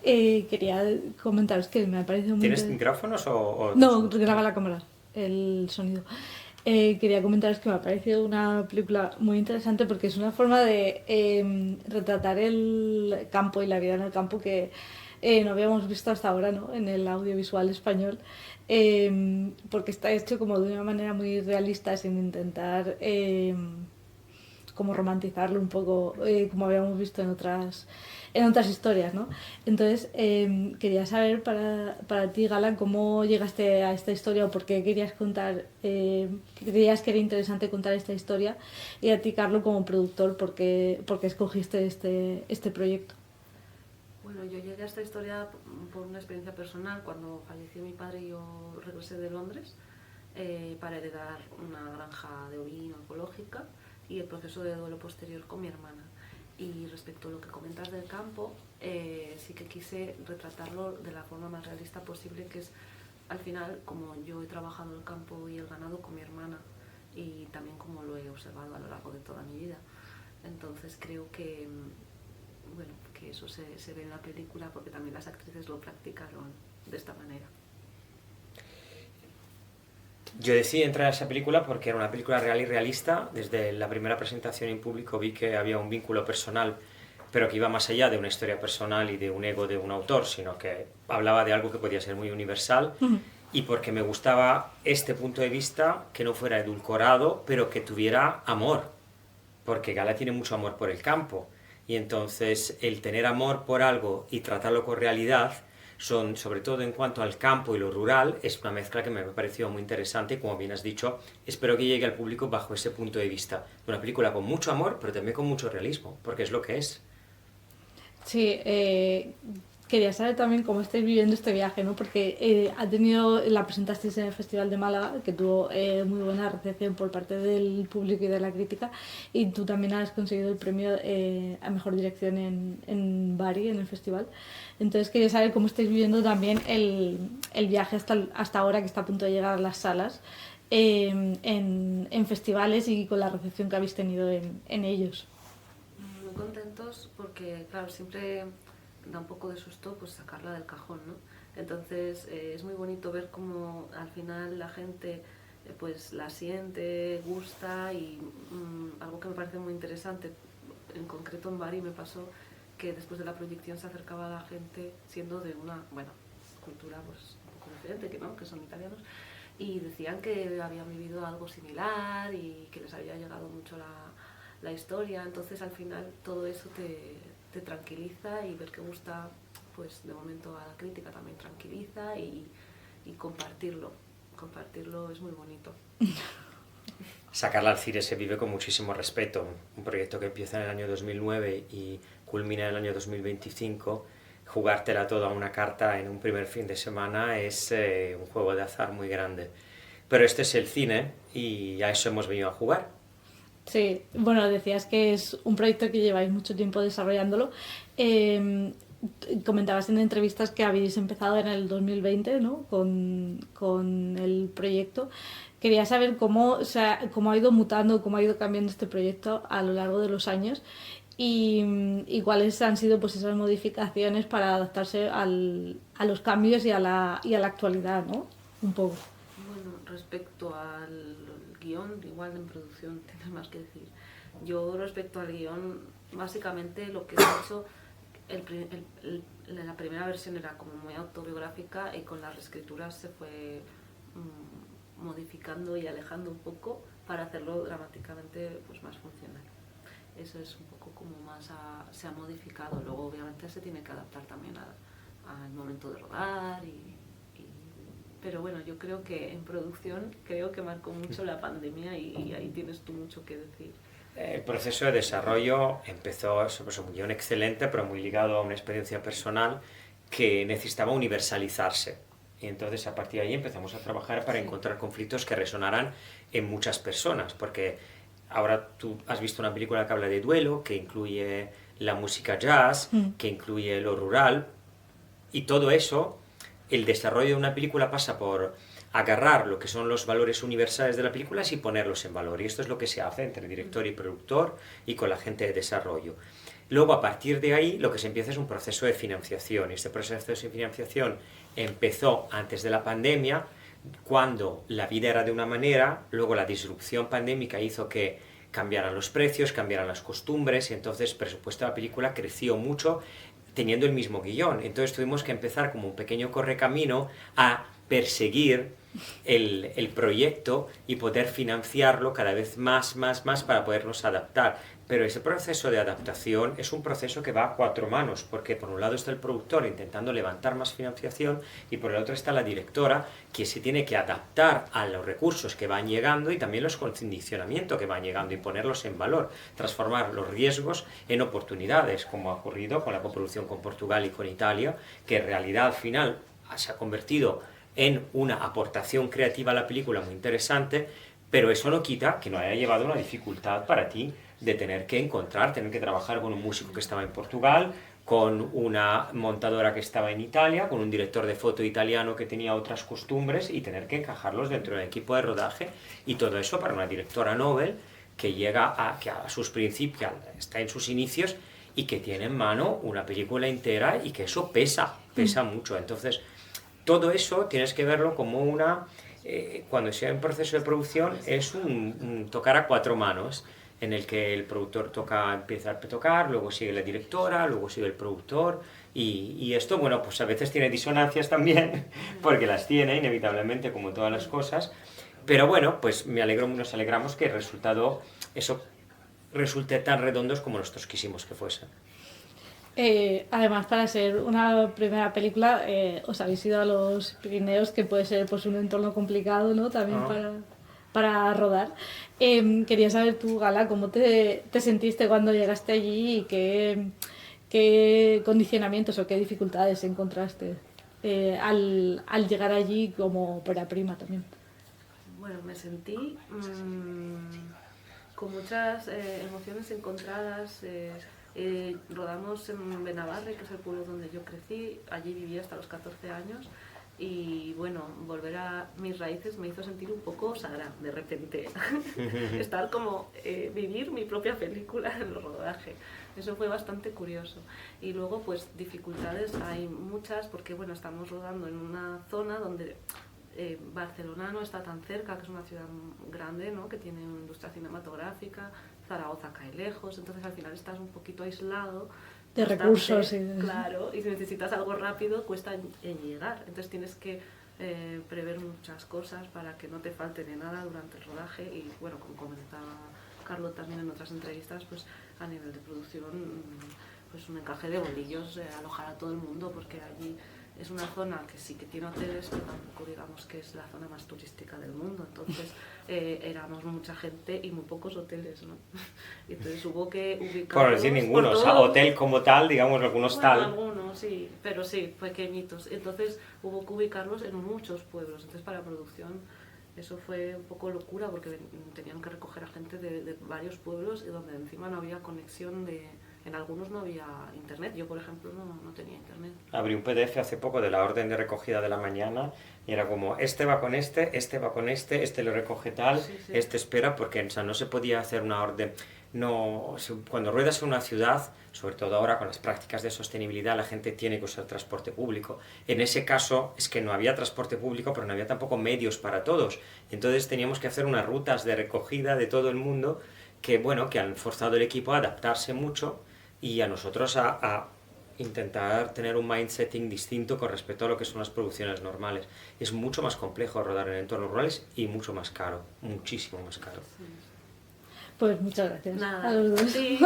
Bueno, quería comentaros que me ha parecido muy ¿Tienes interesante. micrófonos o...? No, graba la cámara, el sonido. Quería comentaros que me ha parecido una película muy interesante porque es una forma de retratar el campo y la vida en el campo que no habíamos visto hasta ahora, ¿no? En el audiovisual español. Porque está hecho como de una manera muy realista, sin intentar como romantizarlo un poco, como habíamos visto en otras historias, ¿no? Entonces, quería saber para ti, Gala, cómo llegaste a esta historia o por qué querías contar, creías que era interesante contar esta historia, y a ti, Carlos, como productor, por qué escogiste este proyecto. Bueno, yo llegué a esta historia por una experiencia personal. Cuando falleció mi padre, yo regresé de Londres para heredar una granja de ovino ecológica y el proceso de duelo posterior con mi hermana. Y respecto a lo que comentas del campo, sí que quise retratarlo de la forma más realista posible, que es al final como yo he trabajado el campo y el ganado con mi hermana y también como lo he observado a lo largo de toda mi vida. Entonces creo que, bueno, que eso se ve en la película porque también las actrices lo practicaron de esta manera. Yo decidí entrar a esa película porque era una película real y realista. Desde la primera presentación en público vi que había un vínculo personal, pero que iba más allá de una historia personal y de un ego de un autor, sino que hablaba de algo que podía ser muy universal. Y porque me gustaba este punto de vista, que no fuera edulcorado, pero que tuviera amor, porque Gala tiene mucho amor por el campo, y entonces el tener amor por algo y tratarlo con realidad, son, sobre todo en cuanto al campo y lo rural, es una mezcla que me ha parecido muy interesante y, como bien has dicho, espero que llegue al público bajo ese punto de vista. Una película con mucho amor, pero también con mucho realismo, porque es lo que es. Sí, quería saber también cómo estáis viviendo este viaje, ¿no? Porque la presentasteis en el Festival de Málaga, que tuvo muy buena recepción por parte del público y de la crítica, y tú también has conseguido el premio a Mejor Dirección en Bari, en el festival. Entonces quería saber cómo estáis viviendo también el viaje hasta ahora, que está a punto de llegar a las salas, en festivales y con la recepción que habéis tenido en ellos. Muy contentos porque, claro, siempre da un poco de susto pues sacarla del cajón, ¿no? Entonces es muy bonito ver cómo al final la gente pues la siente, gusta y algo que me parece muy interesante, en concreto en Bari me pasó que después de la proyección se acercaba a la gente siendo de una, bueno, cultura pues un poco diferente, que no, que son italianos, y decían que habían vivido algo similar y que les había llegado mucho la historia. Entonces al final todo eso te tranquiliza, y ver que gusta pues de momento a la crítica también tranquiliza, y compartirlo es muy bonito. Sacarla al cine se vive con muchísimo respeto. Un proyecto que empieza en el año 2009 y culmina en el año 2025, jugártela toda a una carta en un primer fin de semana es un juego de azar muy grande. Pero este es el cine y a eso hemos venido a jugar. Sí, bueno, decías que es un proyecto que lleváis mucho tiempo desarrollándolo. Eh, Comentabas en entrevistas que habéis empezado en el 2020, ¿no? Con el proyecto. Quería saber cómo, o sea, cómo ha ido mutando, cómo ha ido cambiando este proyecto a lo largo de los años, y cuáles han sido pues esas modificaciones para adaptarse a los cambios y a la actualidad, ¿no? Un poco. Bueno, respecto al guión, igual en producción tienes más que decir. Yo respecto al guión, básicamente lo que he hecho, la primera versión era como muy autobiográfica, y con las reescrituras se fue modificando y alejando un poco para hacerlo dramáticamente pues más funcional. Eso es un poco como más se ha modificado. Luego obviamente se tiene que adaptar también al momento de rodar pero bueno, yo creo que en producción creo que marcó mucho la pandemia, y ahí tienes tú mucho que decir. El proceso de desarrollo empezó sobre un guión excelente, pero muy ligado a una experiencia personal que necesitaba universalizarse. Y entonces a partir de ahí empezamos a trabajar para encontrar conflictos que resonaran en muchas personas, porque ahora tú has visto una película que habla de duelo, que incluye la música jazz, que incluye lo rural, y todo eso, el desarrollo de una película pasa por agarrar lo que son los valores universales de la película y ponerlos en valor. Y esto es lo que se hace entre director y productor y con la gente de desarrollo. Luego, a partir de ahí, lo que se empieza es un proceso de financiación. Y este proceso de financiación empezó antes de la pandemia, cuando la vida era de una manera, luego la disrupción pandémica hizo que cambiaran los precios, cambiaran las costumbres, y entonces el presupuesto de la película creció mucho teniendo el mismo guión. Entonces tuvimos que empezar como un pequeño correcamino a perseguir el proyecto y poder financiarlo cada vez más para podernos adaptar. Pero ese proceso de adaptación es un proceso que va a cuatro manos, porque por un lado está el productor intentando levantar más financiación y por el otro está la directora que se tiene que adaptar a los recursos que van llegando y también los condicionamientos que van llegando y ponerlos en valor, transformar los riesgos en oportunidades, como ha ocurrido con la coproducción con Portugal y con Italia, que en realidad al final se ha convertido en una aportación creativa a la película muy interesante, pero eso no quita que no haya llevado una dificultad para ti de tener que trabajar con un músico que estaba en Portugal, con una montadora que estaba en Italia, con un director de foto italiano que tenía otras costumbres y tener que encajarlos dentro del equipo de rodaje, y todo eso para una directora novel que llega que a sus principios, está en sus inicios y que tiene en mano una película entera y que eso pesa mucho. Entonces, todo eso tienes que verlo como cuando sea un proceso de producción, es un tocar a cuatro manos, en el que el productor empieza a tocar, luego sigue la directora, luego sigue el productor, y esto, bueno, pues a veces tiene disonancias también, porque las tiene inevitablemente, como todas las cosas, pero bueno, pues nos alegramos que el resultado, eso resulte tan redondos como nosotros quisimos que fuese. Además, para ser una primera película, os habéis ido a los Pirineos, que puede ser pues un entorno complicado, ¿no? También para rodar. Quería saber tú, Gala, cómo te sentiste cuando llegaste allí y qué condicionamientos o qué dificultades encontraste al llegar allí como ópera prima también. Bueno, me sentí con muchas emociones encontradas. Rodamos en Benabarre, que es el pueblo donde yo crecí. Allí viví hasta los 14 años. Y bueno, volver a mis raíces me hizo sentir un poco Sara, de repente. Estar como vivir mi propia película en el rodaje. Eso fue bastante curioso. Y luego, pues, dificultades hay muchas, porque bueno, estamos rodando en una zona donde Barcelona no está tan cerca, que es una ciudad grande, ¿no? Que tiene una industria cinematográfica. Zaragoza cae lejos, entonces al final estás un poquito aislado de recursos, sí. Claro, y si necesitas algo rápido cuesta en llegar, entonces tienes que prever muchas cosas para que no te falte de nada durante el rodaje. Y bueno, como comentaba Carlos también en otras entrevistas, pues a nivel de producción, pues un encaje de bolillos, alojar a todo el mundo, porque allí es una zona que sí que tiene hoteles, pero tampoco digamos que es la zona más turística del mundo. Entonces éramos mucha gente y muy pocos hoteles, ¿no? Y entonces hubo que ubicar. Por decir ninguno, o sea, hotel como tal, digamos, algunos tal. Algunos, sí, pero sí, pequeñitos. Entonces hubo que ubicarlos en muchos pueblos. Entonces para producción eso fue un poco locura, porque tenían que recoger a gente de varios pueblos y donde encima no había conexión En algunos no había internet. Yo, por ejemplo, no tenía internet. Abrí un PDF hace poco de la orden de recogida de la mañana y era como, este va con este va con este lo recoge tal, sí. Este espera, porque o sea, no se podía hacer una orden. No, cuando ruedas en una ciudad, sobre todo ahora con las prácticas de sostenibilidad, la gente tiene que usar transporte público. En ese caso es que no había transporte público, pero no había tampoco medios para todos. Entonces teníamos que hacer unas rutas de recogida de todo el mundo que, bueno, que han forzado el equipo a adaptarse mucho y a nosotros a intentar tener un mindsetting distinto con respecto a lo que son las producciones normales. Es mucho más complejo rodar en entornos rurales y mucho más caro, muchísimo más caro. Pues muchas gracias. Nada. A los dos. Sí.